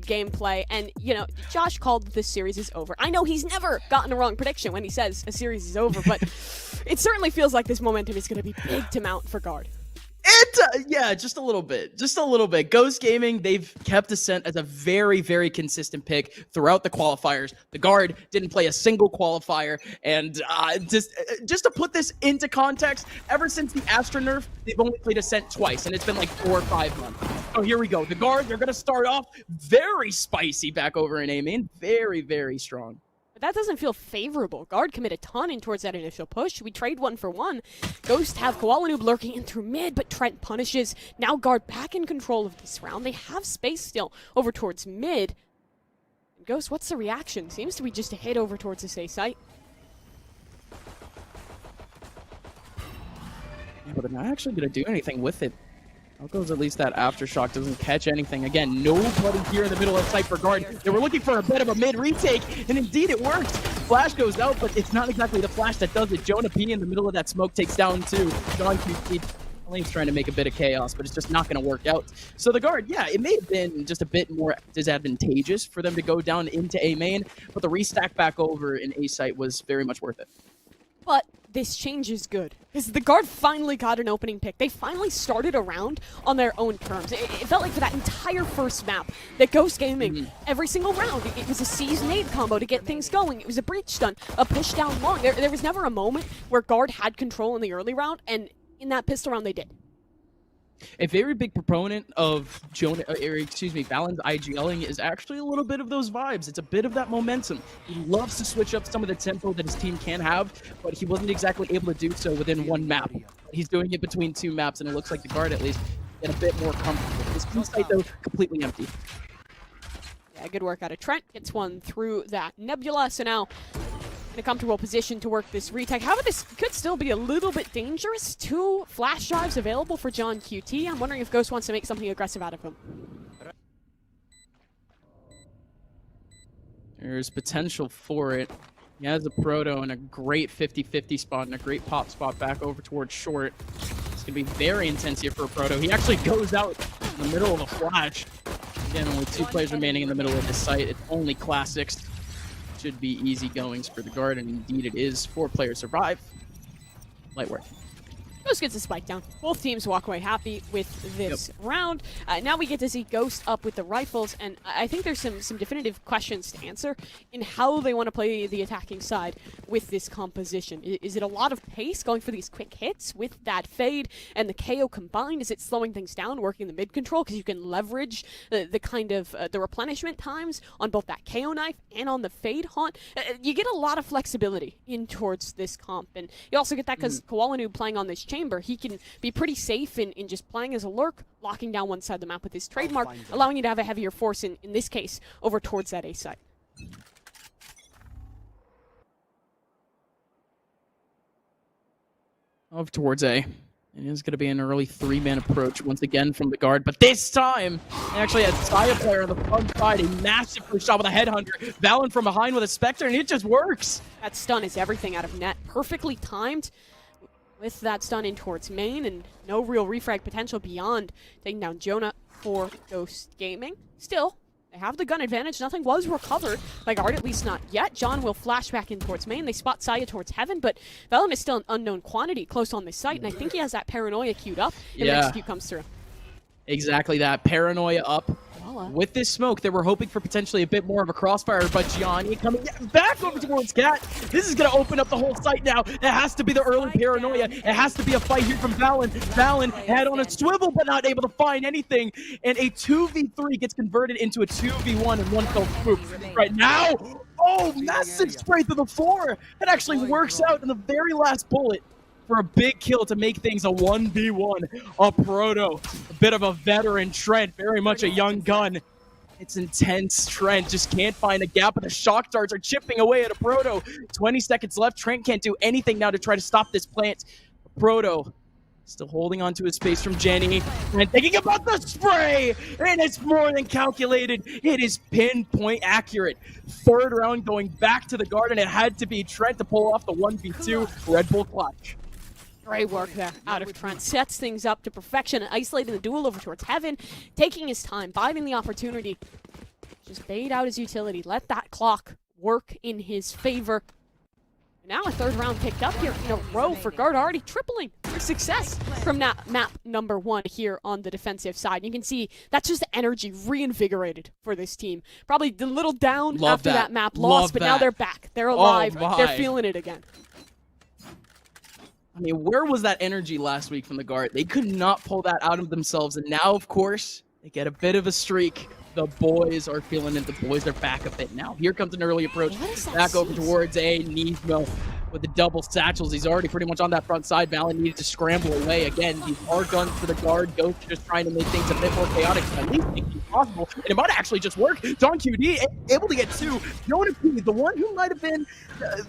mid gameplay, and you know, Josh called this series is over. I know he's never gotten a wrong prediction when he says a series is over, but it certainly feels like this momentum is going to be big to mount for Guard. Yeah, just a little bit. Just a little bit. Ghost Gaming, they've kept Ascent as a very, very consistent pick throughout the qualifiers. The Guard didn't play a single qualifier. And just to put this into context, ever since the Astra nerf, they've only played Ascent twice, and it's been like 4 or 5 months. So here we go. The Guard, they're going to start off very spicy back over in A main. Very, very strong. But that doesn't feel favorable. Guard commit a ton in towards that initial push. We trade 1 for 1. Ghost have Koala Noob lurking in through mid, but Trent punishes. Now Guard back in control of this round. They have space still over towards mid. Ghost, what's the reaction? Seems to be just a hit over towards this A site. Yeah, but they're not actually going to do anything with it. How goes at least that aftershock doesn't catch anything. Again, nobody here in the middle of the site for Guard. They were looking for a bit of a mid retake, and indeed it works. Flash goes out, but it's not exactly the flash that does it. Jonah P in the middle of that smoke takes down 2. John QT Lane's trying to make a bit of chaos, but it's just not going to work out. So the Guard, yeah, it may have been just a bit more disadvantageous for them to go down into A main, but the restack back over in A site was very much worth it. But this change is good, because the Guard finally got an opening pick. They finally started a round on their own terms. It felt like for that entire first map that Ghost Gaming, every single round, it was a seize nade combo to get things going. It was a breach stun, a push down long. There was never a moment where Guard had control in the early round, and in that pistol round they did. A very big proponent of Valen's IGLing is actually a little bit of those vibes. It's a bit of that momentum. He loves to switch up some of the tempo that his team can have, but he wasn't exactly able to do so within 1 map. He's doing it between 2 maps, and it looks like the Guard at least get a bit more comfortable. His team site, though, completely empty. Yeah, good work out of Trent. Gets one through that Nebula, so now in a comfortable position to work this retake. However, this could still be a little bit dangerous. 2 flash drives available for John QT. I'm wondering if Ghost wants to make something aggressive out of him. There's potential for it. He has a Proto and a great 50-50 spot and a great pop spot back over towards short. It's going to be very intense here for a Proto. He actually goes out in the middle of a flash. Again, only 2 players remaining in the middle of this site. It's only classics. Should be easy goings for the Guard, and indeed it is. 4 players survive. Light work. Ghost gets a spike down. Both teams walk away happy with this round. Now we get to see Ghost up with the rifles, and I think there's some definitive questions to answer in how they want to play the attacking side with this composition. Is it a lot of pace, going for these quick hits with that fade and the KO combined? Is it slowing things down, working the mid control, because you can leverage the kind of the replenishment times on both that KO knife and on the fade haunt? You get a lot of flexibility in towards this comp, and you also get that because Koala Noob playing on this chamber, he can be pretty safe in just playing as a lurk, locking down one side of the map with his trademark, allowing you to have a heavier force in this case over towards that A site. Off towards A. It is going to be an early 3-man approach once again from the Guard, but this time they actually had Saya player on the front side, a massive push shot with a headhunter, Valen from behind with a Spectre, and it just works. That stun is everything out of net, perfectly timed with that stun in towards main, and no real refrag potential beyond taking down Jonah for Ghost Gaming. Still, they have the gun advantage. Nothing was recovered by Guard, at least not yet. John will flash back in towards main. They spot Saya towards heaven, but Valen is still an unknown quantity close on this site, and I think he has that paranoia queued up if the execute comes through. Exactly that. Paranoia up. With this smoke, they were hoping for potentially a bit more of a crossfire, but Gianni coming back over towards Cat. This is going to open up the whole site now. It has to be the early paranoia. It has to be a fight here from Valen. Valen had on a swivel, but not able to find anything. And a 2v3 gets converted into a 2v1 in one fell swoop. Right now, oh, massive spray through the floor. It actually works out in the very last bullet for a big kill to make things a 1v1. A Proto, a bit of a veteran Trent, very much a young gun. It's intense. Trent just can't find a gap, but the shock darts are chipping away at a Proto. 20 seconds left. Trent can't do anything now to try to stop this plant. Proto still holding on to his space from Jenny and thinking about the spray, and it's more than calculated. It is pinpoint accurate. 3rd round going back to the Guard, and it had to be Trent to pull off the 1v2 Red Bull clutch. Great work there out of Trent. Sets things up to perfection, isolating the duel over towards heaven, taking his time, biding the opportunity Just bait out his utility. Let that clock work in his favor. Now a third round picked up here in a row for Guard, already tripling their success from map number 1 here on the defensive side. You can see that's just energy reinvigorated for this team. Probably a little down after that map loss, but now they're back. They're alive. They're feeling it again. I mean, where was that energy last week from the Guard? They could not pull that out of themselves, and now, of course, they get a bit of a streak. The boys are feeling it. The boys are back a bit now. Here comes an early approach. Back over towards A. Nismo with the double satchels. He's already pretty much on that front side. Valen needed to scramble away. Again, these are guns for the Guard. Ghost just trying to make things a bit more chaotic, so at least make it possible. And it might actually just work. Don QD able to get 2. Jonah P, the one who might have been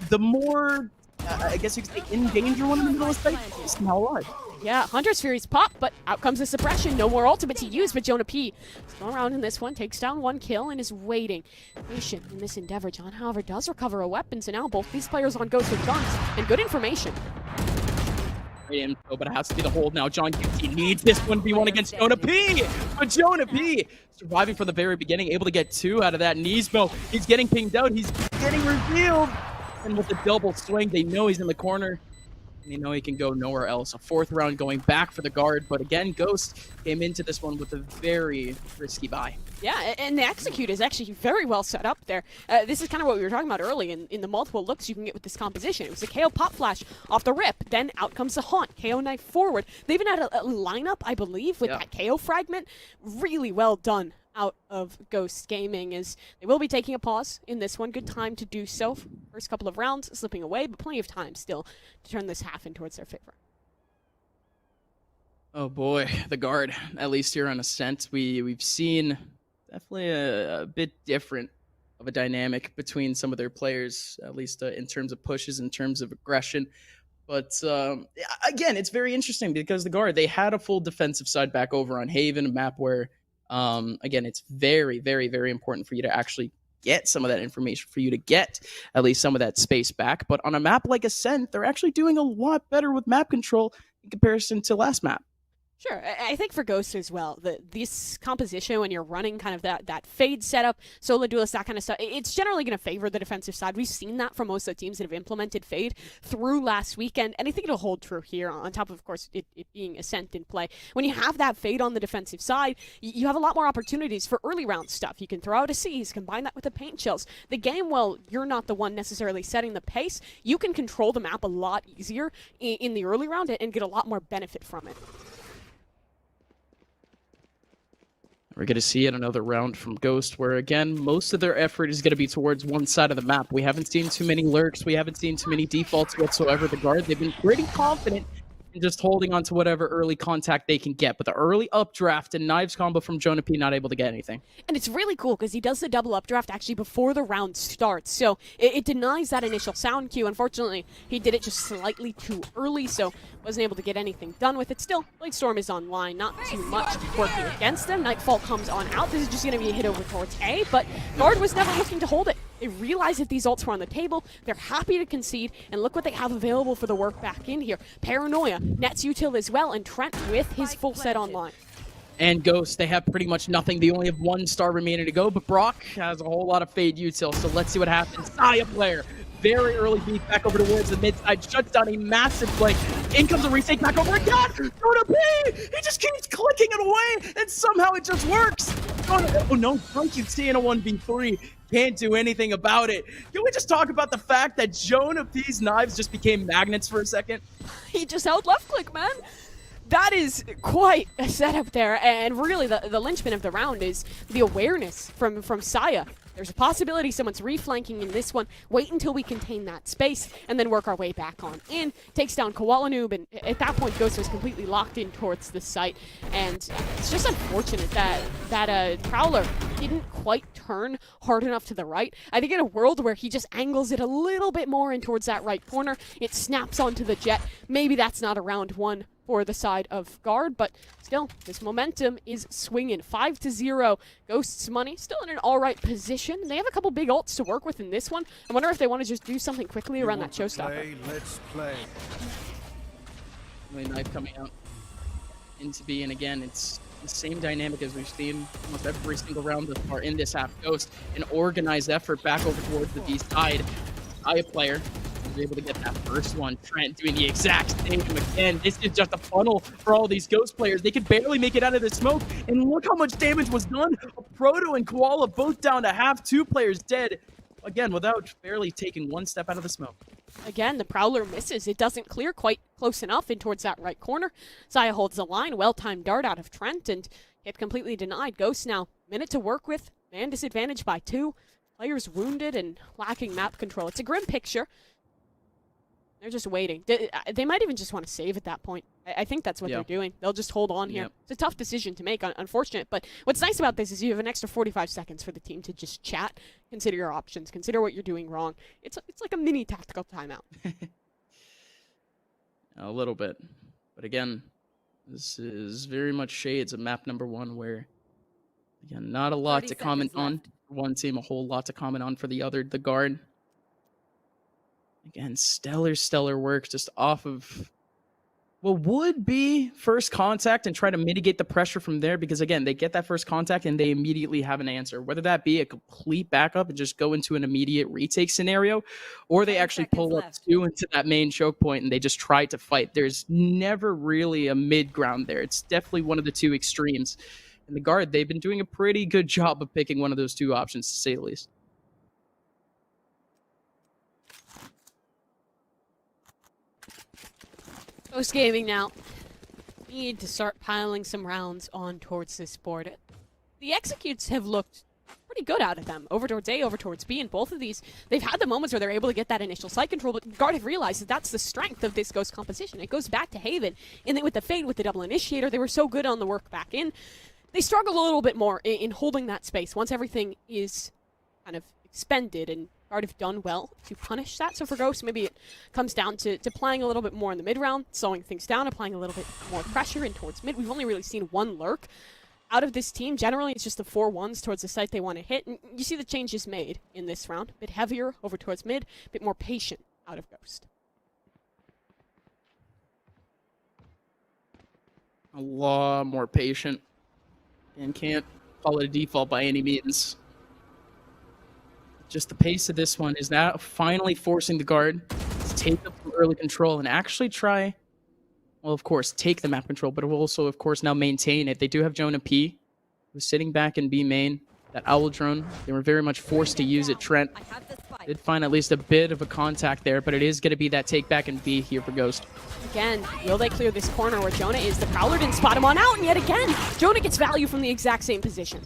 the more, I guess you could say, in danger one in the middle of the fight, is now alive. Yeah, Hunter's Fury's pop, but out comes the suppression. No more ultimate to use, but Jonah P is going around in this one, takes down 1 kill, and is waiting. Patient in this endeavor. John, however, does recover a weapon, so now both these players on Ghost with guns, and good information. Great info, but it has to be the hold now. John QT needs this 1v1 against Jonah P. But Jonah P, surviving from the very beginning, able to get 2 out of that. Nismo, he's getting pinged out. He's getting revealed. And with the double swing, they know he's in the corner. And they know he can go nowhere else. A 4th round going back for the Guard. But again, Ghost came into this one with a very risky buy. Yeah, and the execute is actually very well set up there. This is kind of what we were talking about early in the multiple looks you can get with this composition. It was a KO pop flash off the rip. Then out comes the haunt. KO knife forward. They even had a lineup, I believe, with that KO fragment. Really well done out of Ghost Gaming, as they will be taking a pause in this one. Good time to do so. First couple of rounds slipping away, but plenty of time still to turn this half in towards their favor. Oh boy, the Guard, at least here on Ascent, we've seen definitely a bit different of a dynamic between some of their players, at least in terms of pushes, in terms of aggression. But again, it's very interesting because the Guard, they had a full defensive side back over on Haven, a map where again, it's very, very, very important for you to actually get some of that information, for you to get at least some of that space back. But on a map like Ascent, they're actually doing a lot better with map control in comparison to last map. Sure, I think for Ghost as well, this composition when you're running kind of that fade setup, solo duelist, that kind of stuff, it's generally going to favor the defensive side. We've seen that from most of the teams that have implemented fade through last weekend, and I think it'll hold true here, on top of course, it being Ascent in play. When you have that fade on the defensive side, you have a lot more opportunities for early round stuff. You can throw out a seize, combine that with the paint shells. The game, well, you're not the one necessarily setting the pace. You can control the map a lot easier in the early round and get a lot more benefit from it. We're going to see yet another round from Ghost where, again, most of their effort is going to be towards one side of the map. We haven't seen too many lurks. We haven't seen too many defaults whatsoever. The Guard, they've been pretty confident in just holding on to whatever early contact they can get. But the early updraft and knives combo from Jonah P, not able to get anything. And it's really cool because he does the double updraft actually before the round starts. So it denies that initial sound cue. Unfortunately, he did it just slightly too early, so wasn't able to get anything done with it. Still, Blade Storm is online, not too much working against them. Nightfall comes on out. This is just going to be a hit over towards A, but Guard was never looking to hold it. They realized that these ults were on the table. They're happy to concede, and look what they have available for the work back in here. Paranoia, Nets util as well, and Trent with his full set online. And Ghost, they have pretty much nothing. They only have 1 star remaining to go, but Brock has a whole lot of fade util, so let's see what happens. Saya player, very early beat back over towards the mid side, shuts down a massive play. In comes a retake back over again. Jonah P! He just keeps clicking it away, and somehow it just works. Oh no, Drunk you see in a 1v3. Can't do anything about it. Can we just talk about the fact that Jonah P's knives just became magnets for a second? He just held left click, man. That is quite a setup there, and really the linchpin of the round is the awareness from Saya. There's a possibility someone's reflanking in this one. Wait until we contain that space, and then work our way back on in. Takes down Koala Noob, and at that point, Ghost was completely locked in towards the site. And it's just unfortunate that Prowler didn't quite turn hard enough to the right. I think in a world where he just angles it a little bit more in towards that right corner, it snaps onto the jet. Maybe that's not a round one for the side of Guard, but still, this momentum is swinging. 5-0. Ghost's money still in an all-right position. They have a couple big ults to work with in this one. I wonder if they want to just do something quickly around that showstopper. Let's play. Knife coming out into B, and again, it's The same dynamic as we've seen almost every single round thus far in this half. Ghost, an organized effort back over towards the B side. Aya player was able to get that first one. Trent doing the exact same again. This is just a funnel for all these Ghost players. They could barely make it out of the smoke, and look how much damage was done. Proto and Koala both down to half, 2 players dead. Again, without barely taking 1 step out of the smoke. Again, the Prowler misses. It doesn't clear quite close enough in towards that right corner. Zaya holds the line. Well-timed dart out of Trent, and hit completely denied. Ghost now, minute to work with. Man disadvantaged by 2. Players wounded and lacking map control. It's a grim picture. They're just waiting. They might even just want to save at that point. I think that's what they're doing. They'll just hold on here. It's a tough decision to make, unfortunate. But what's nice about this is you have an extra 45 seconds for the team to just chat, consider your options, consider what you're doing wrong. It's like a mini tactical timeout. A little bit. But again, this is very much shades of map number 1 where, again, not a lot to comment on. One team, a whole lot to comment on for the other, the guard. Again, stellar work just off of what would be first contact and try to mitigate the pressure from there because, again, they get that first contact and they immediately have an answer, whether that be a complete backup and just go into an immediate retake scenario, or they actually pull up 2 into that main choke point and they just try to fight. There's never really a mid ground there. It's definitely one of the 2 extremes. And the guard, they've been doing a pretty good job of picking one of those 2 options, to say the least. Ghost Gaming now need to start piling some rounds on towards this board. The executes have looked pretty good out of them. Over towards A, over towards B, and both of these, they've had the moments where they're able to get that initial site control, but Guard have realized that that's the strength of this Ghost composition. It goes back to Haven, and then with the Fade, with the double initiator, they were so good on the work back in. They struggle a little bit more in holding that space once everything is kind of expended, and Guard have done well to punish that. So for Ghost, maybe it comes down to playing a little bit more in the mid round, slowing things down, applying a little bit more pressure in towards mid. We've only really seen 1 lurk out of this team. Generally, it's just the 4 ones towards the site they want to hit. And you see the changes made in this round. A bit heavier over towards mid, a bit more patient out of Ghost. A lot more patient, and can't call it a default by any means. Just the pace of this one is now finally forcing the guard to take up some early control and actually try, well, of course, take the map control, but also, of course, now maintain it. They do have Jonah P, who's sitting back in B main. That Owl drone, they were very much forced to use it. Trent did find at least a bit of a contact there, but it is going to be that take back in B here for Ghost. Again, will they clear this corner where Jonah is? The Prowler didn't spot him on out, and yet again, Jonah gets value from the exact same position.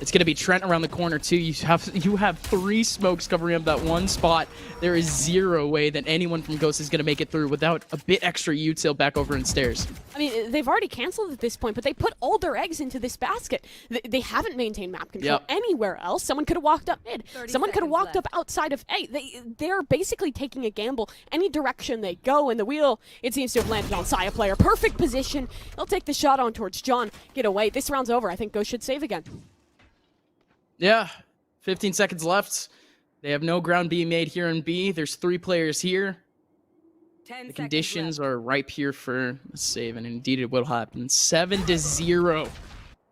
It's going to be Trent around the corner, too. You have 3 smokes covering up that 1 spot. There is 0 way that anyone from Ghost is going to make it through without a bit extra util back over in stairs. I mean, they've already canceled at this point, but they put all their eggs into this basket. They haven't maintained map control anywhere else. Someone could have walked up mid. Someone could have walked up outside of A. They're basically taking a gamble any direction they go, and the wheel, it seems to have landed on Saya player. Perfect position. He'll take the shot on towards John. Get away. This round's over. I think Ghost should save again. Yeah, 15 seconds left. They have no ground being made here in B. There's 3 players here. The conditions are ripe here for a save, and indeed it will happen. 7-0,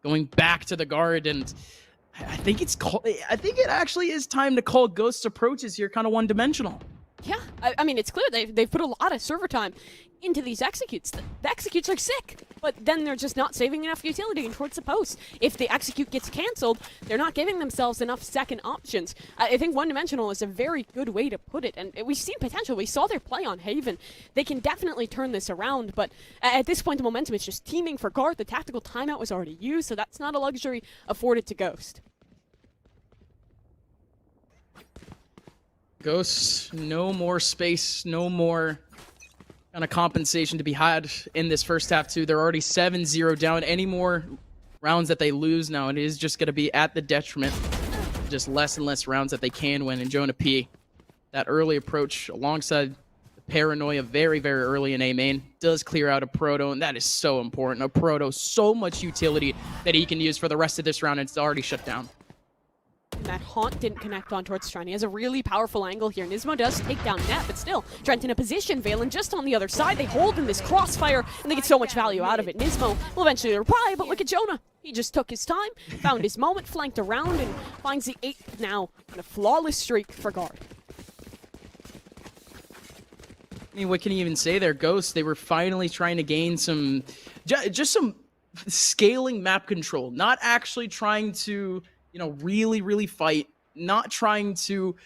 going back to the guard, and I think it actually is time to call Ghost's approaches here kind of one-dimensional. Yeah, I mean, it's clear they've put a lot of server time into these executes. The executes are sick, but then they're just not saving enough utility towards the post. If the execute gets canceled, they're not giving themselves enough second options. I think one-dimensional is a very good way to put it, and we've seen potential. We saw their play on Haven. They can definitely turn this around, but at this point, the momentum is just teaming for Guard. The tactical timeout was already used, so that's not a luxury afforded to Ghost. Ghosts, no more space, no more kind of compensation to be had in this first half too. They're already 7-0 down. Any more rounds that they lose now, it is just going to be at the detriment. Just less and less rounds that they can win. And Jonah P, that early approach alongside the Paranoia very, very early in A main does clear out a Proto, and that is so important. A Proto, so much utility that he can use for the rest of this round, and it's already shut down. that Haunt didn't connect on towards Trent. He has a really powerful angle here. Nismo does take down Net, but still, Trent in a position. Valen just on the other side. They hold in this crossfire, and they get so much value out of it. Nismo will eventually reply, but look at Jonah. He just took his time, found his moment, flanked around, and finds the 8th now in a flawless streak for Guard. I mean, what can you even say there? Ghost, they were finally trying to gain some, just some scaling map control. Not actually trying to, really fight. Not trying to,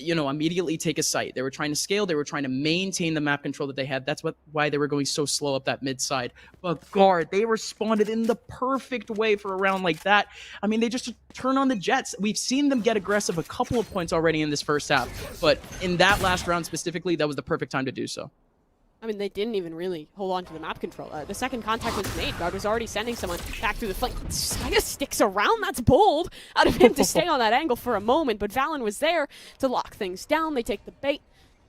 immediately take a site. They were trying to scale. They were trying to maintain the map control that they had. That's why they were going so slow up that mid side. But Guard, they responded in the perfect way for a round like that. I mean, they just turn on the Jets. We've seen them get aggressive a couple of points already in this first half. But in that last round specifically, that was the perfect time to do so. I mean, they didn't even really hold on to the map control. The second contact was made. Guard was already sending someone back through the flank. Saya sticks around. That's bold out of him to stay on that angle for a moment. But Valen was there to lock things down. They take the bait.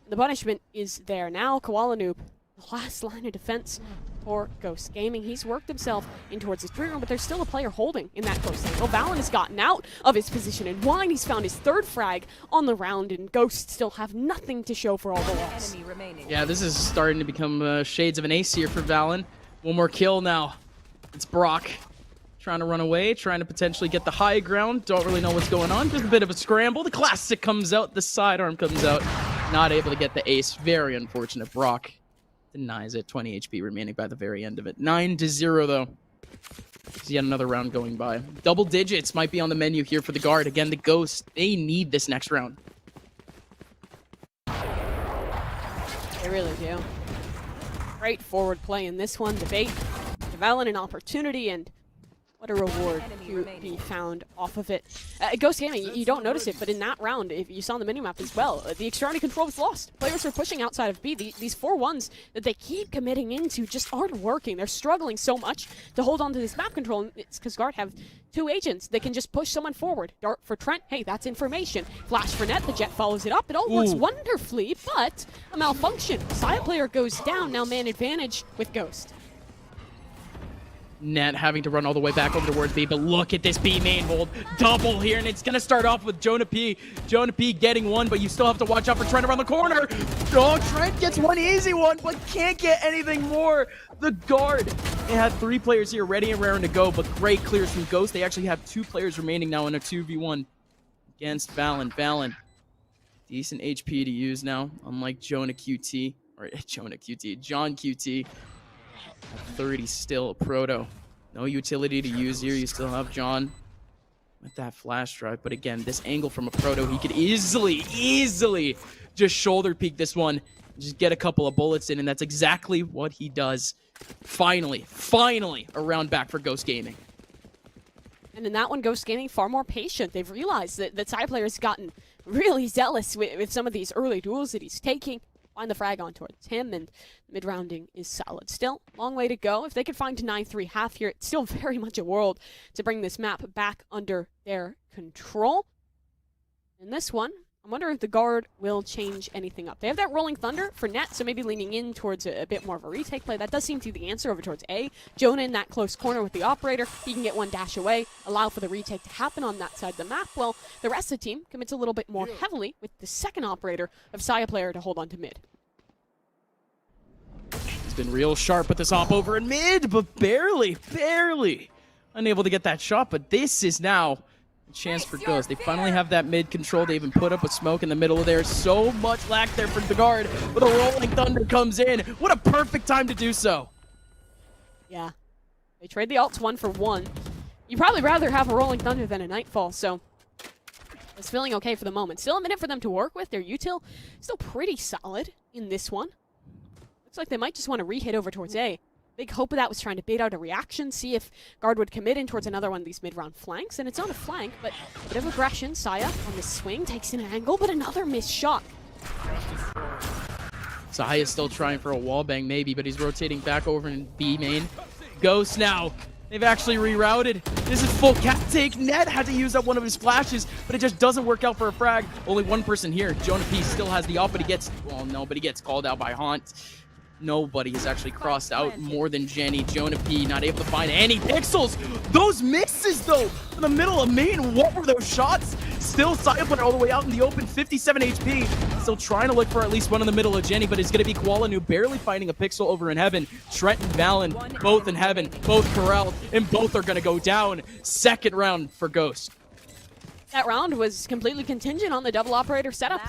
The punishment is there now. Koala Noob, the last line of defense for Ghost Gaming. He's worked himself in towards his tree room, but there's still a player holding in that close angle. Valen has gotten out of his position in wine. He's found his 3rd frag on the round, and Ghosts still have nothing to show for all the loss. Yeah, this is starting to become shades of an ace here for Valen. One more kill now. It's Brock trying to run away, trying to potentially get the high ground. Don't really know what's going on. Just a bit of a scramble. The classic comes out. The sidearm comes out. Not able to get the ace. Very unfortunate. Brock denies it. 20 HP remaining by the very end of it. 9-0 though. Yet another round going by. Double digits might be on the menu here for the Guard. Again, the Ghost, they need this next round. They really do. Great forward play in this one. Debate. Valen an opportunity, and what a reward to be found off of it. Ghost Gaming, you don't notice it, but in that round, if you saw on the minimap as well, the extremity control was lost. Players are pushing outside of B. These 4-1s that they keep committing into just aren't working. They're struggling so much to hold on to this map control. And it's because Guard have 2 agents that can just push someone forward. Dart for Trent, hey, that's information. Flash for Net, the Jet follows it up. It all works wonderfully, but a malfunction. Side player goes down, now man advantage with Ghost. Net having to run all the way back over towards B, but look at this B main hold. Double here, and it's going to start off with Jonah P. Jonah P getting one, but you still have to watch out for Trent around the corner. Oh, Trent gets one easy one, but can't get anything more. The Guard, they had 3 players here ready and raring to go, but great clears from Ghost. They actually have 2 players remaining now in a 2v1 against Valen. Valen, decent HP to use now, unlike John QT. 30 still, Proto. No utility to use here. You still have John with that flash drive. But again, this angle from a Proto, he could easily just shoulder peek this one. Just get a couple of bullets in, and that's exactly what he does. Finally, a round back for Ghost Gaming. And in that one, Ghost Gaming far more patient. They've realized that the side player's gotten really zealous with some of these early duels that he's taking. Find the frag on towards him, and mid-rounding is solid. Still, long way to go. If they could find 9-3 half here, it's still very much a world to bring this map back under their control. In this one, I wonder if the Guard will change anything up. They have that Rolling Thunder for Net, so maybe leaning in towards a bit more of a retake play. That does seem to be the answer over towards A. Jonah in that close corner with the Operator. He can get one dash away, allow for the retake to happen on that side of the map. Well, the rest of the team commits a little bit more heavily with the second Operator of Saya player to hold on to mid. He's been real sharp with this op over in mid, but barely unable to get that shot. But this is now a chance for Ghost. They finally have that mid control. They even put up a smoke in the middle of there. So much lack there for the Guard, but a Rolling Thunder comes in. What a perfect time to do so. Yeah. They trade the alts 1 for 1. You'd probably rather have a Rolling Thunder than a Nightfall, so it's feeling okay for the moment. Still a minute for them to work with. Their util still pretty solid in this one. Looks like they might just want to re-hit over towards A. Big hope of that was trying to bait out a reaction, see if Guard would commit in towards another one of these mid-round flanks. And it's not a flank, but a bit of aggression. Saya on the swing takes an angle, but another missed shot. Saya's still trying for a wallbang maybe, but he's rotating back over in B main. Ghost now. They've actually rerouted. This is full cat take. Ned had to use up one of his flashes, but it just doesn't work out for a frag. Only one person here. Jonah P still has the op, but he gets, well, no, but he gets called out by Haunt. Nobody has actually crossed out more than Jenny. Jonah P not able to find any pixels. Those misses, though, in the middle of main. What were those shots? Still Cyclone all the way out in the open, 57 HP. Still trying to look for at least one in the middle of Jenny, but it's going to be Koalanu barely finding a pixel over in heaven. Trent and Valen, both in heaven, both corralled, and both are going to go down. Second round for Ghost. That round was completely contingent on the double operator setup.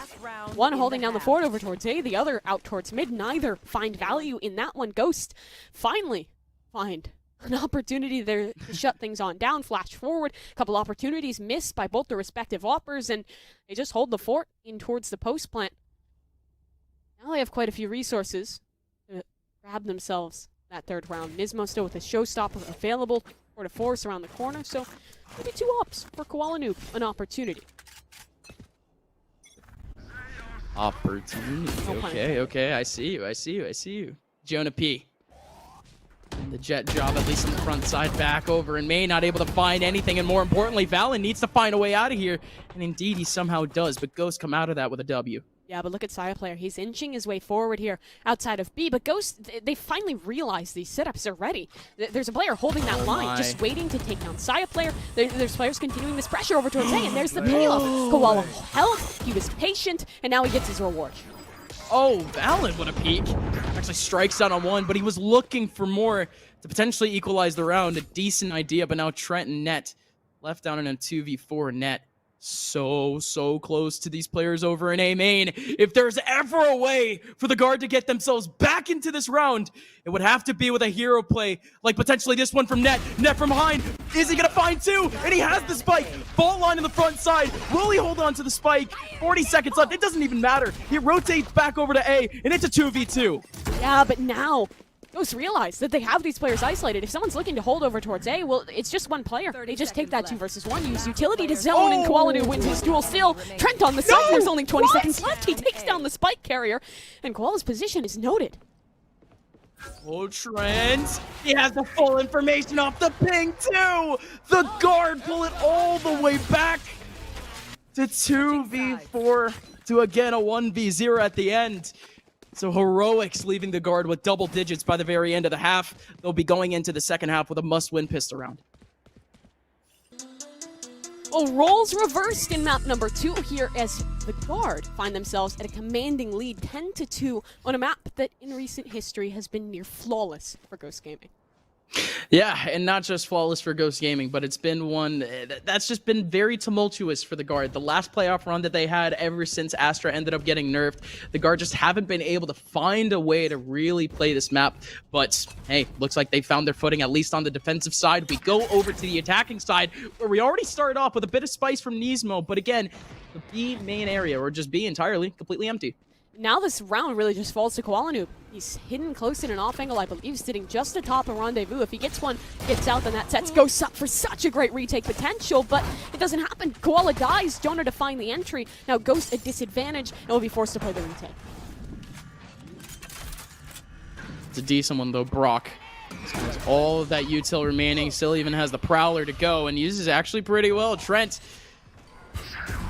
One holding down the fort over towards A, the other out towards mid. Neither find value in that one. Ghost finally find an opportunity there to shut things on down. Flash forward, a couple opportunities missed by both the respective oppers, and they just hold the fort in towards the post plant. Now they have quite a few resources to grab themselves that third round. Nismo still with a showstopper available, or to force around the corner, so maybe 2 ops for Koalanu, an opportunity. Okay, I see you. Jonah P. And the jet job, at least on the front side, back over in main, not able to find anything, and more importantly, Valen needs to find a way out of here, and indeed he somehow does, but Ghost come out of that with a W. Yeah, but look at Saya Player. He's inching his way forward here outside of B, but Ghost, they finally realize these setups are ready. There's a player holding that line, just waiting to take down Saya Player. There's players continuing this pressure over towards A, and there's the payoff. Koala held, he was patient, and now he gets his reward. Oh, Valen, what a peek. Actually strikes out on one, but he was looking for more to potentially equalize the round. A decent idea, but now Trent and Net left down in a 2v4 Net. So close to these players over in A main. If there's ever a way for the guard to get themselves back into this round, it would have to be with a hero play, like potentially this one from Net. Net from behind. Is he gonna find 2? And he has the spike. Fault line in the front side. Will he hold on to the spike? 40 seconds left. It doesn't even matter. He rotates back over to A, and it's a 2v2. Yeah, but now Ghost realize that they have these players isolated. If someone's looking to hold over towards A, well, it's just one player. They just take that 2 versus 1, use utility to zone, and Koalanu wins his duel still. Trent on the side, there's only 20 seconds left. He takes down the spike carrier, and Koala's position is noted. Oh, Trent. He has the full information off the ping, too. The guard pull it all the way back to 2v4 to, again, a 1v0 at the end. So Heroics leaving the guard with double digits by the very end of the half. They'll be going into the second half with a must-win pistol round. Well, roles reversed in map number 2 here as the guard find themselves at a commanding lead 10-2 on a map that in recent history has been near flawless for Ghost Gaming. Yeah, and not just flawless for Ghost Gaming, but it's been one that's just been very tumultuous for the guard. The last playoff run that they had ever since Astra ended up getting nerfed, the guard just haven't been able to find a way to really play this map. But hey, looks like they found their footing, at least on the defensive side. We go over to the attacking side, where we already started off with a bit of spice from Nismo, but again, the B main area, or just B entirely, completely empty. Now this round really just falls to Koalanu. He's hidden close in an off angle, I believe, sitting just atop a rendezvous. If he gets one, gets out, then that sets Ghost up for such a great retake potential, but it doesn't happen. Koala dies, Jonah to find the entry. Now Ghost at disadvantage, and will be forced to play the retake. It's a decent one, though. Brock has all of that util remaining, still even has the Prowler to go, and uses actually pretty well. Trent,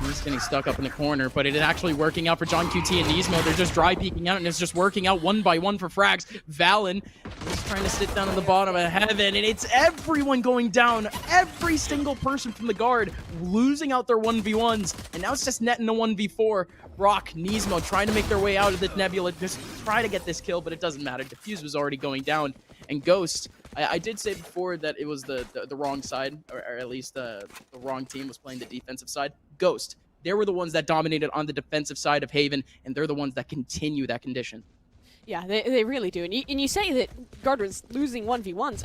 he's getting stuck up in the corner, but it is actually working out for John QT and Nismo. They're just dry peeking out, and it's just working out one by one for frags. Valen is trying to sit down in the bottom of heaven, and it's everyone going down. Every single person from the guard losing out their 1v1s, and now it's just Net in a 1v4. Rock, Nismo trying to make their way out of the nebula, just try to get this kill, but it doesn't matter. Diffuse was already going down, and Ghost, I did say before that it was the wrong side, or at least the wrong team was playing the defensive side. Ghost, they were the ones that dominated on the defensive side of Haven, and they're the ones that continue that condition. Yeah, they really do. And you say that Guard was losing 1v1s.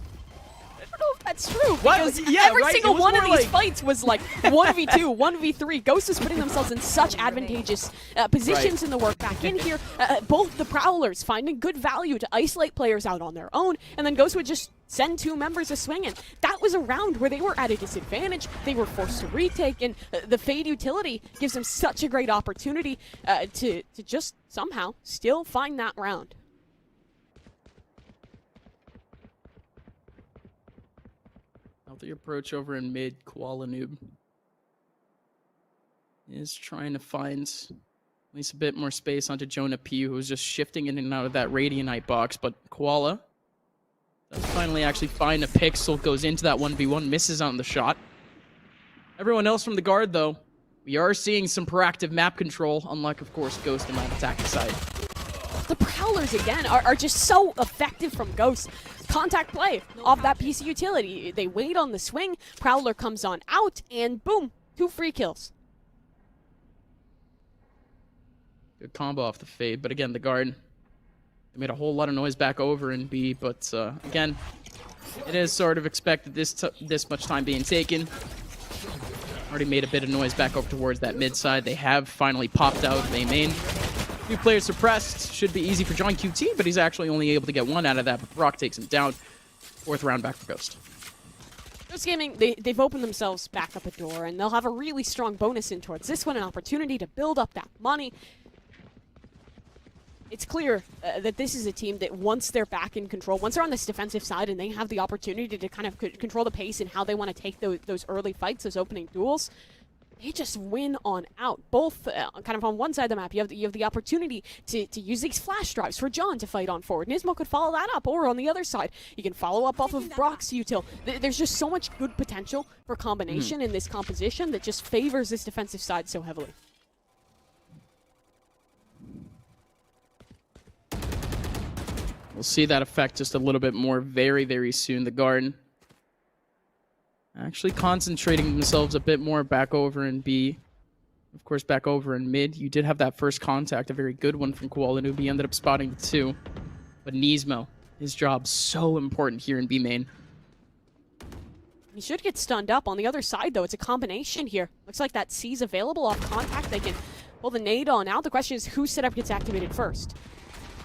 I don't know if that's true. Because every single one of these fights was like 1v2, 1v3. Ghost is putting themselves in such advantageous positions in the work back in here. Both the Prowlers finding good value to isolate players out on their own, and then Ghost would just send 2 members a swinging. That was a round where they were at a disadvantage. They were forced to retake, and the Fade utility gives them such a great opportunity to just somehow still find that round. The approach over in mid, Koala Noob is trying to find least a bit more space onto Jonah P, who was just shifting in and out of that Radianite box. But Koala does finally actually find a pixel, goes into that 1v1, misses on the shot. Everyone else from the guard, though, we are seeing some proactive map control, unlike, of course, Ghost and on attacking side. The Prowlers, again, are just so effective from Ghost. Contact play off that PC utility. They wait on the swing, Prowler comes on out, and boom, 2 free kills. Good combo off the fade, but again, the guard, they made a whole lot of noise back over in B, but again, it is sort of expected this much time being taken. Already made a bit of noise back over towards that mid side. They have finally popped out of A main. 2 players suppressed. Should be easy for John QT, but he's actually only able to get 1 out of that, but Brock takes him down. 4th round back for Ghost. Ghost Gaming, they've opened themselves back up a door, and they'll have a really strong bonus in towards this one, an opportunity to build up that money. It's clear that this is a team that once they're back in control, once they're on this defensive side and they have the opportunity to kind of control the pace and how they want to take those early fights, those opening duels, they just win on out. Both kind of on one side of the map, you have the opportunity to use these flash drives for John to fight on forward. Nismo could follow that up, or on the other side, you can follow up off of Brock's util. There's just so much good potential for combination in this composition that just favors this defensive side so heavily. We'll see that effect just a little bit more very, very soon. The Garden actually concentrating themselves a bit more back over in B. Of course, back over in mid. You did have that first contact, a very good one from Koala Noob. He ended up spotting the 2. But Nismo, his job so important here in B main. He should get stunned up. On the other side, though, it's a combination here. Looks like that C's available off contact. They can pull the nade on out. The question is whose setup gets activated first.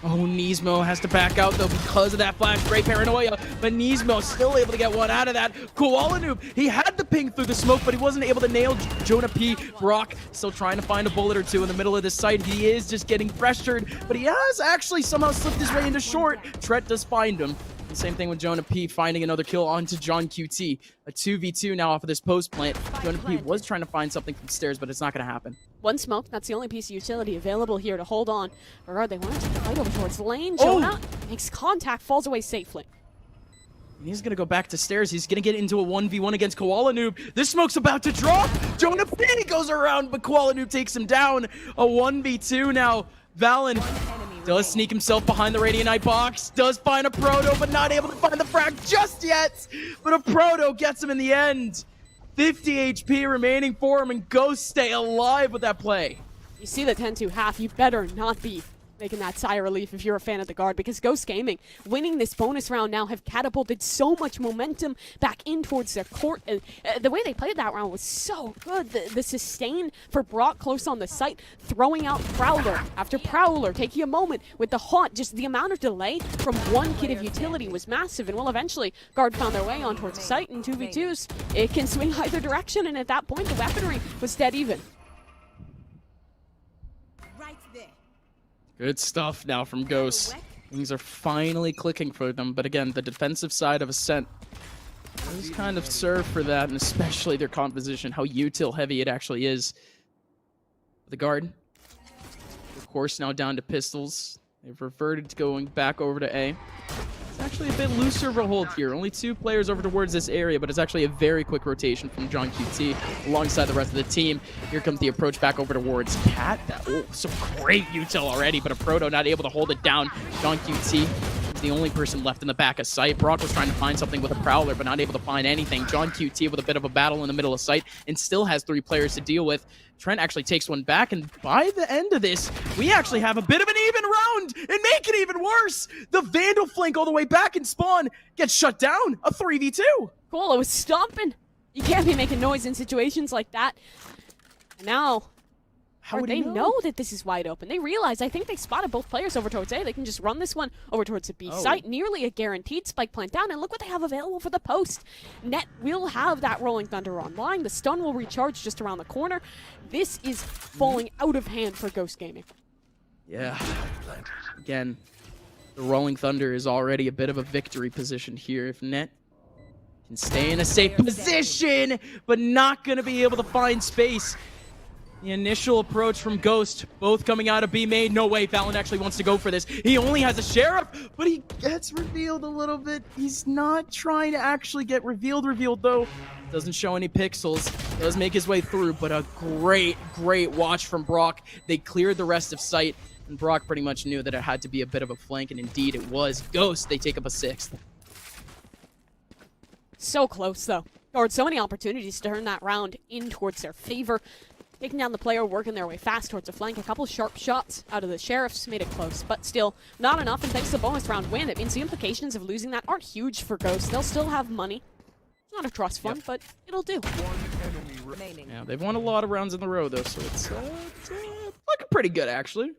Oh, Nismo has to back out, though, because of that flash. Great paranoia, but Nismo still able to get 1 out of that. Koala Noob, he had the ping through the smoke, but he wasn't able to nail Jonah P. Brock still trying to find a bullet or 2 in the middle of this site. He is just getting pressured, but he has actually somehow slipped his way into short. Tret does find him. And same thing with Jonah P. finding another kill onto John QT. A 2v2 now off of this post plant. Jonah P. was trying to find something from stairs, but it's not going to happen. 1 smoke, that's the only piece of utility available here to hold on. Or they want to take the fight over towards lane. Jonah makes contact, falls away safely. And he's going to go back to stairs. He's going to get into a 1v1 against Koala Noob. This smoke's about to drop. Jonah P. goes around, but Koala Noob takes him down. A 1v2 now. Valen does sneak himself behind the Radianite box. Does find a Proto, but not able to find the frag just yet. But a Proto gets him in the end. 50 HP remaining for him, and Ghost stay alive with that play. You see the 10-2 half, you better not be making that sigh of relief if you're a fan of the guard, because Ghost Gaming winning this bonus round now have catapulted so much momentum back in towards their court. The way they played that round was so good. The sustain for Brock close on the site, throwing out Prowler after Prowler, taking a moment with the haunt. Just the amount of delay from 1 kit of utility was massive, and well, eventually guard found their way on towards the site. In 2v2s, it can swing either direction, and at that point the weaponry was dead even. Good stuff now from Ghost. Things are finally clicking for them, but again, the defensive side of Ascent does kind of serve for that, and especially their composition, how util heavy it actually is. The guard, of course, now down to pistols. They've reverted to going back over to A. It's actually a bit looser of a hold here. Only 2 players over towards this area, but it's actually a very quick rotation from John QT alongside the rest of the team. Here comes the approach back over towards Cat. Some great util already, but a Proto not able to hold it down. John QT is the only person left in the back of sight. Brock was trying to find something with a Prowler, but not able to find anything. John QT with a bit of a battle in the middle of sight and still has 3 players to deal with. Trent actually takes one back, and by the end of this, we actually have a bit of an even round and make it even worse. The Vandal flank all the way back in spawn gets shut down. A 3v2. Cool, it was stomping. You can't be making noise in situations like that. And now, How would they he know that this is wide open. They realize, I think they spotted both players over towards A. They can just run this one over towards the B site. Nearly a guaranteed spike plant down. And look what they have available for the post. Net will have that Rolling Thunder online. The stun will recharge just around the corner. This is falling out of hand for Ghost Gaming. Yeah. Again, the Rolling Thunder is already a bit of a victory position here. If Net can stay in a safe position, but not going to be able to find space. The initial approach from Ghost, both coming out of B main. No way, Valorant actually wants to go for this. He only has a Sheriff, but he gets revealed a little bit. He's not trying to actually get revealed though. Doesn't show any pixels. Does make his way through, but a great watch from Brock. They cleared the rest of site, and Brock pretty much knew that it had to be a bit of a flank, and indeed it was. Ghost, they take up a 6th. So close, though. Guard, so many opportunities to turn that round in towards their favor. Taking down the player, working their way fast towards the flank. A couple sharp shots out of the Sheriffs made it close, but still not enough. And thanks to the bonus round win, it means the implications of losing that aren't huge for Ghost. They'll still have money. It's not a trust fund, but it'll do. Yeah, they've won a lot of rounds in a row, though, so it's looking pretty good, actually.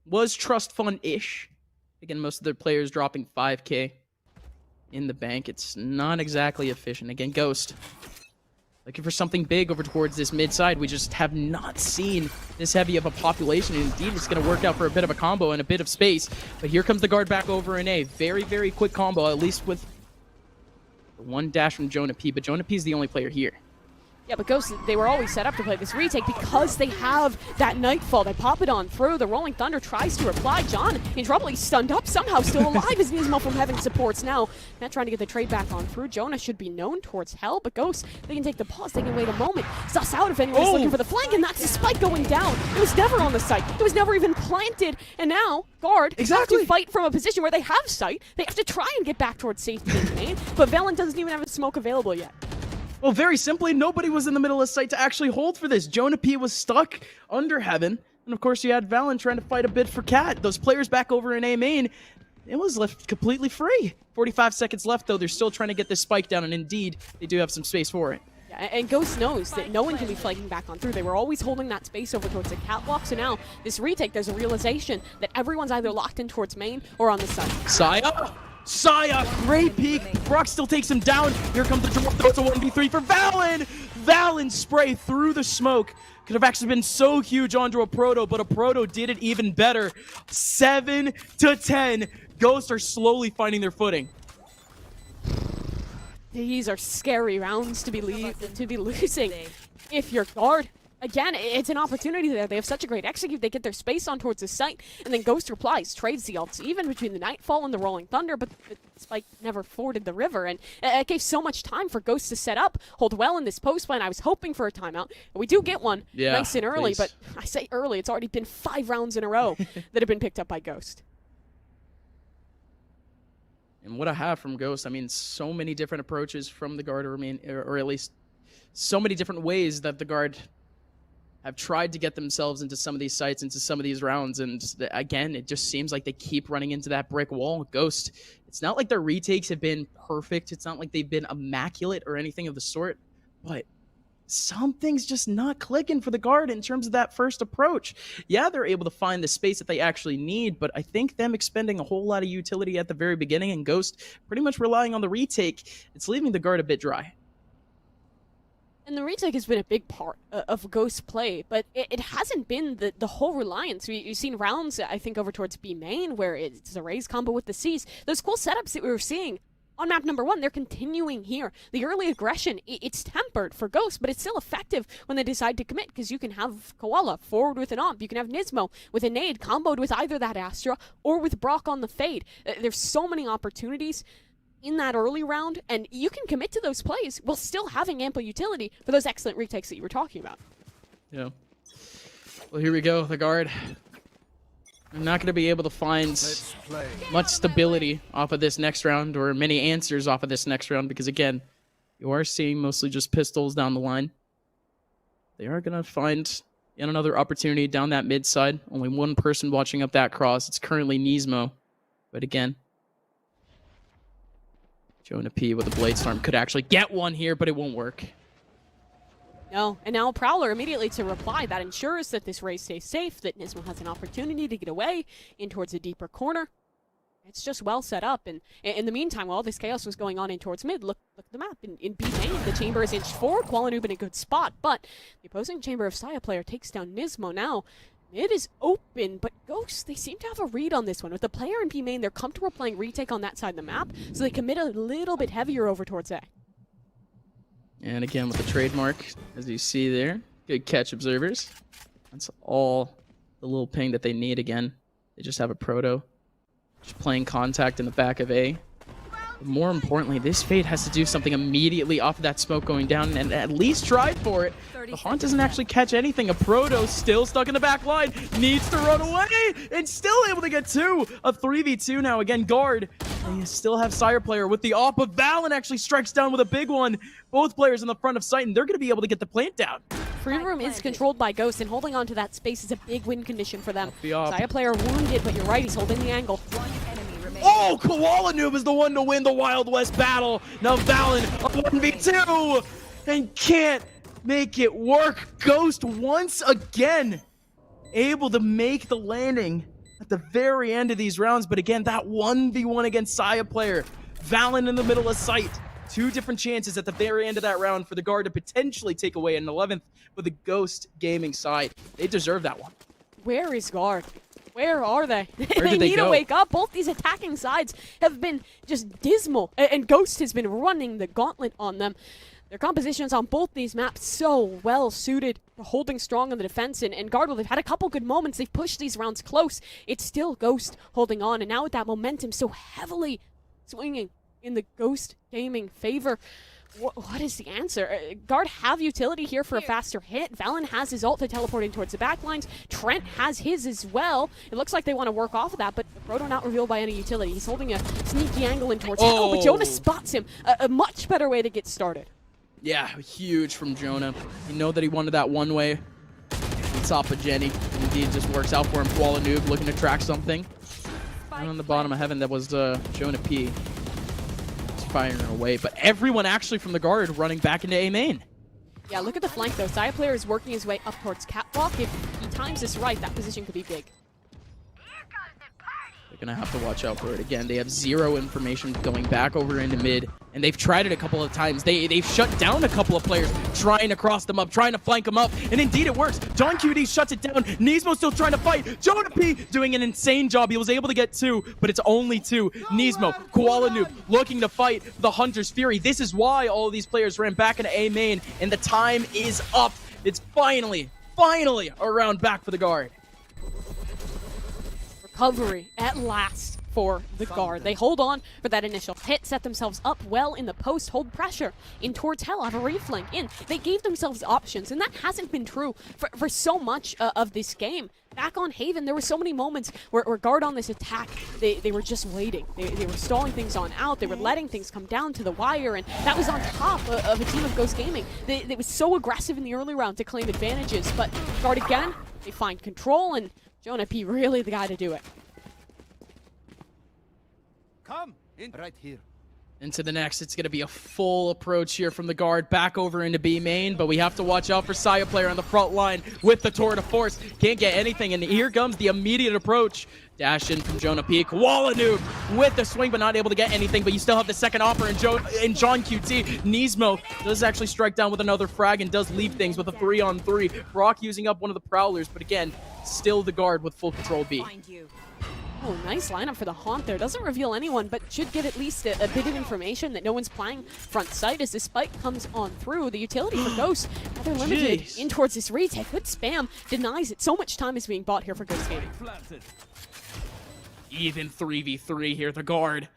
Was trust fund-ish. Again, most of their players dropping 5K in the bank. It's not exactly efficient. Again, Ghost looking for something big over towards this mid side. We just have not seen this heavy of a population. And indeed, it's going to work out for a bit of a combo and a bit of space. But here comes the guard back over in A. Very quick combo, at least with the one dash from Jonah P. But Jonah P is the only player here. Yeah, but Ghost, they were always set up to play this retake because they have that Nightfall. They pop it on through. The Rolling Thunder tries to reply. John in trouble. He's stunned up, somehow still alive as Nismo from Heaven supports now. Not trying to get the trade back on through. Jonah should be known towards Hell, but Ghost, they can take the pause. They can wait a moment. Suss out if anyone's looking for the flank, and that's the spike going down. It was never on the site. It was never even planted. And now, Guard have to fight from a position where they have sight. They have to try and get back towards safety in the main, but Valen doesn't even have a smoke available yet. Well, very simply, nobody was in the middle of sight to actually hold for this. Jonah P was stuck under Heaven. And of course, you had Valen trying to fight a bit for Cat. Those players back over in A main, it was left completely free. 45 seconds left, though. They're still trying to get this spike down, and indeed, they do have some space for it. Yeah, and Ghost knows that no one can be flanking back on through. They were always holding that space over towards the catwalk, so now, this retake, there's a realization that everyone's either locked in towards main or on the side. Saya, great peek. Brock still takes him down. Here comes the drop, though. It's a 1v3 for Valen. Valen spray through the smoke. Could have actually been so huge onto a Proto, but a Proto did it even better. 7-10. Ghosts are slowly finding their footing. These are scary rounds to be losing. If you're Guard, again, it's an opportunity there. They have such a great execute. They get their space on towards the site, and then Ghost replies, trades the ults, even between the Nightfall and the Rolling Thunder, but the spike never forded the river, and it gave so much time for Ghost to set up, hold well in this post plan. I was hoping for a timeout, and we do get one nice and early, but I say early, it's already been 5 rounds in a row that have been picked up by Ghost. And what I have from Ghost, I mean, so many different approaches from the Guard, or at least so many different ways that the Guard have tried to get themselves into some of these sites, into some of these rounds, and again, it just seems like they keep running into that brick wall. Ghost, it's not like their retakes have been perfect. It's not like they've been immaculate or anything of the sort, but something's just not clicking for the Guard in terms of that first approach. Yeah, they're able to find the space that they actually need, but I think them expending a whole lot of utility at the very beginning and Ghost pretty much relying on the retake, it's leaving the Guard a bit dry. And the retake has been a big part of Ghost's play, but it hasn't been the whole reliance. You've seen rounds, I think, over towards B main, where it's a raise combo with the C's. Those cool setups that we were seeing on map number 1, they're continuing here. The early aggression, it's tempered for Ghost, but it's still effective when they decide to commit, because you can have Koala forward with an AWP. You can have Nismo with a nade comboed with either that Astra or with Brock on the fade. There's so many opportunities in that early round, and you can commit to those plays while still having ample utility for those excellent retakes that you were talking about. Yeah. Well, here we go. The Guard, they're not going to be able to find much stability off of this next round, or many answers off of this next round, because again, you are seeing mostly just pistols down the line. They are going to find yet another opportunity down that mid side. Only one person watching up that cross. It's currently Nismo, but again, Jonah P with a Blade Storm could actually get one here, but it won't work. No, and now Prowler immediately to reply. That ensures that this race stays safe, that Nismo has an opportunity to get away in towards a deeper corner. It's just well set up, and in the meantime, while this chaos was going on in towards mid, look at the map. In B main, the chamber is inched forward, Qualanoob in a good spot, but the opposing chamber of Saya player takes down Nismo now. Mid is open, but Ghost, they seem to have a read on this one. With the player in B main, they're comfortable playing retake on that side of the map, so they commit a little bit heavier over towards A. And again, with the trademark, as you see there, Good catch, observers. That's all the little ping that they need again. They just have a proto. Just playing contact in the back of A. But more importantly, this Fade has to do something immediately off of that smoke going down and at least try for it. The Haunt doesn't actually catch anything. A proto still stuck in the back line. Needs to run away and still able to get two. A 3v2 now. Again, guard. They still have Sire player with the op, but Valen actually strikes down with a big one. Both players in the front of sight, and they're going to be able to get the plant down. Free room is controlled by Ghost, and holding on to that space is a big win condition for them. Saya player wounded, but you're right, he's holding the angle. Oh, Koala Noob is the one to win the Wild West battle. Now Valen, a 1v2, and can't make it work. Ghost once again able to make the landing at the very end of these rounds, but again, that 1v1 against Saya player. Valen in the middle of sight. Two different chances at the very end of that round for the guard to potentially take away an 11th for the Ghost Gaming side. They deserve that one. Where is guard? Where are they? Where They did they need go? to wake up. Both these attacking sides have been just dismal, and Ghost has been running the gauntlet on them. Their compositions on both these maps so well suited for holding strong on the defense, and guard, well, they've had a couple good moments. They've pushed these rounds close. It's still Ghost holding on, and now with that momentum so heavily swinging in the Ghost Gaming favor, what is the answer? Guard have utility here for a faster hit. Valen has his ult to teleporting towards the backlines. Trent has his as well. It looks like they want to work off of that, but the Proto not revealed by any utility. He's holding a sneaky angle in towards him. Oh, but Jonah spots him. A much better way to get started. Yeah, huge from Jonah. You know that he wanted that one way on top of Jenny. Indeed, just works out for him. Koala Noob looking to track something. And on the bottom of heaven, that was Jonah P. Firing away, but everyone actually from the guard running back into A main. Yeah, look at the flank though. Saya player is working his way up towards catwalk. If he times this right, that position could be big. They're gonna have to watch out for it again. They have zero information going back over into mid, and they've tried it a couple of times. They've shut down a couple of players trying to cross them up, trying to flank them up, and indeed it works. John QD shuts it down. Nismo still trying to fight. Jonah P doing an insane job. He was able to get two, but it's only two. Nismo, Koala Noob looking to fight the Hunter's Fury. This is why all of these players ran back into A main, and the time is up. It's finally a round back for the guard. Recovery at last for the guard. They hold on for that initial hit, set themselves up well in the post, hold pressure in towards Hell, have a reflank in. They gave themselves options, and that hasn't been true for so much of this game. Back on Haven, there were so many moments where guard on this attack, they were just waiting. They were stalling things on out. They were letting things come down to the wire, and that was on top of a team of Ghost Gaming. They was so aggressive in the early round to claim advantages, but guard again, they find control, and Jonah P really the guy to do it. Come in right here. Into the next, it's going to be a full approach here from the guard back over into B main, but we have to watch out for Saya player on the front line with the tour de force. Can't get anything, and here comes the immediate approach. Dash in from Jonah P. Koala Noob with the swing, but not able to get anything, but you still have the second offer in John QT. Nismo does actually strike down with another frag and does leave things with a 3-on-3. Brock using up one of the Prowlers, but again, still the guard with full control B. Oh, nice lineup for the Haunt there. Doesn't reveal anyone, but should give at least a bit of information that no one's playing front sight as the spike comes on through. The utility for Ghost, rather limited in towards this retake. Good spam, denies it. So much time is being bought here for Ghost Gaming. Even 3v3 here, the guard.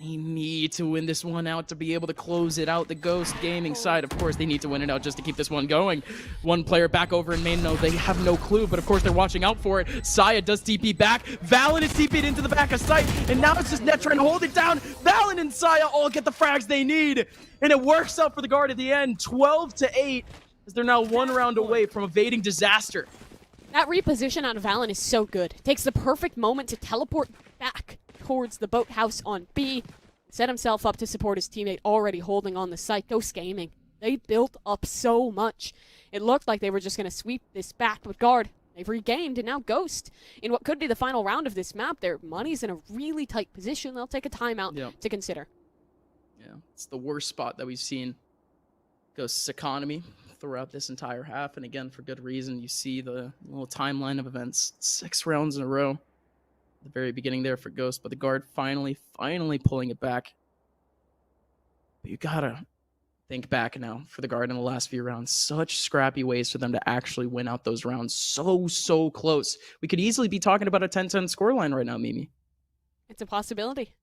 They need to win this one out to be able to close it out. The Ghost Gaming side, of course, they need to win it out just to keep this one going. One player back over in main, no, they have no clue, but of course they're watching out for it. Saya does TP back. Valen is TP'd into the back of sight, and now it's just Net trying to hold it down. Valen and Saya all get the frags they need, and it works out for the guard at the end, 12-8, as they're now one round away from evading disaster. That reposition out of Valen is so good. Takes the perfect moment to teleport back towards the boathouse on B. Set himself up to support his teammate already holding on the site. Ghost Gaming, they built up so much. It looked like they were just going to sweep this back, but guard, they've regained, and now Ghost, in what could be the final round of this map, their money's in a really tight position. They'll take a timeout to consider. Yeah, it's the worst spot that we've seen Ghost's economy throughout this entire half, and again, for good reason. You see the little timeline of events, 6 rounds in a row. The very beginning there for Ghost, but the guard finally pulling it back. But you gotta Think back now for the Guard in the last few rounds. Such scrappy ways for them to actually win out those rounds. So close. We could easily be talking about a 10-10 scoreline right now, Mimi. It's a possibility.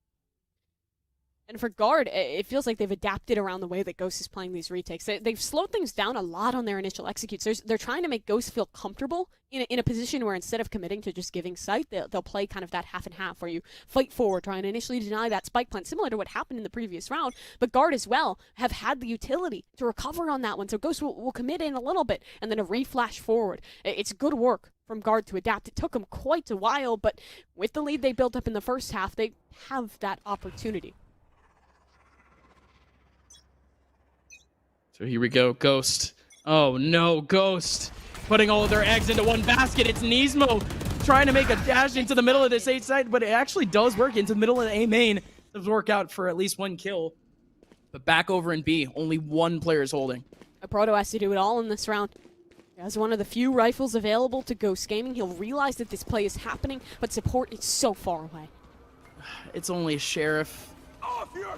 And for Guard, it feels like they've adapted around the way that Ghost is playing these retakes. They've slowed things down a lot on their initial executes. They're trying to make Ghost feel comfortable in a position where instead of committing to just giving sight, they'll play kind of that half and half where you fight forward, try and initially deny that spike plant, similar to what happened in the previous round. But Guard as well have had the utility to recover on that one. So Ghost will commit in a little bit and then a reflash forward. It's good work from Guard to adapt. It took them quite a while, but with the lead they built up in the first half, they have that opportunity. So here we go, Ghost. Oh no, Ghost. Putting all of their eggs into one basket. It's Nismo trying to make a dash into the middle of this A side, but it actually does work into the middle of the A main. It does work out for at least one kill. But back over in B, only one player is holding. Proto has to do it all in this round. As one of the few rifles available to Ghost Gaming, he'll realize that this play is happening, but support is so far away. It's only a Sheriff.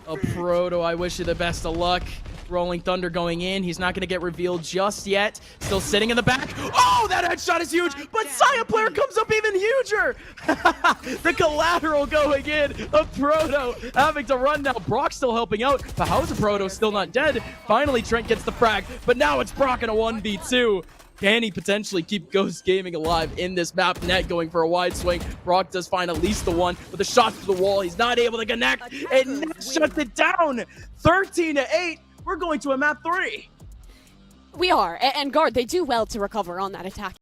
A Proto, I wish you the best of luck. Rolling Thunder going in. He's not going to get revealed just yet. Still sitting in the back. Oh, that headshot is huge, but Saya player comes up even huger. The collateral going in. A Proto having to run now. Brock still helping out, but how is a Proto still not dead? Finally, Trent gets the frag, but now it's Brock in a 1v2. Can he potentially keep Ghost Gaming alive in this map? Net going for a wide swing. Brock does find at least the one, with a shot to the wall. He's not able to connect, and Net shuts it down. 13-8. We're going to a map 3. We are, and Guard, they do well to recover on that attack.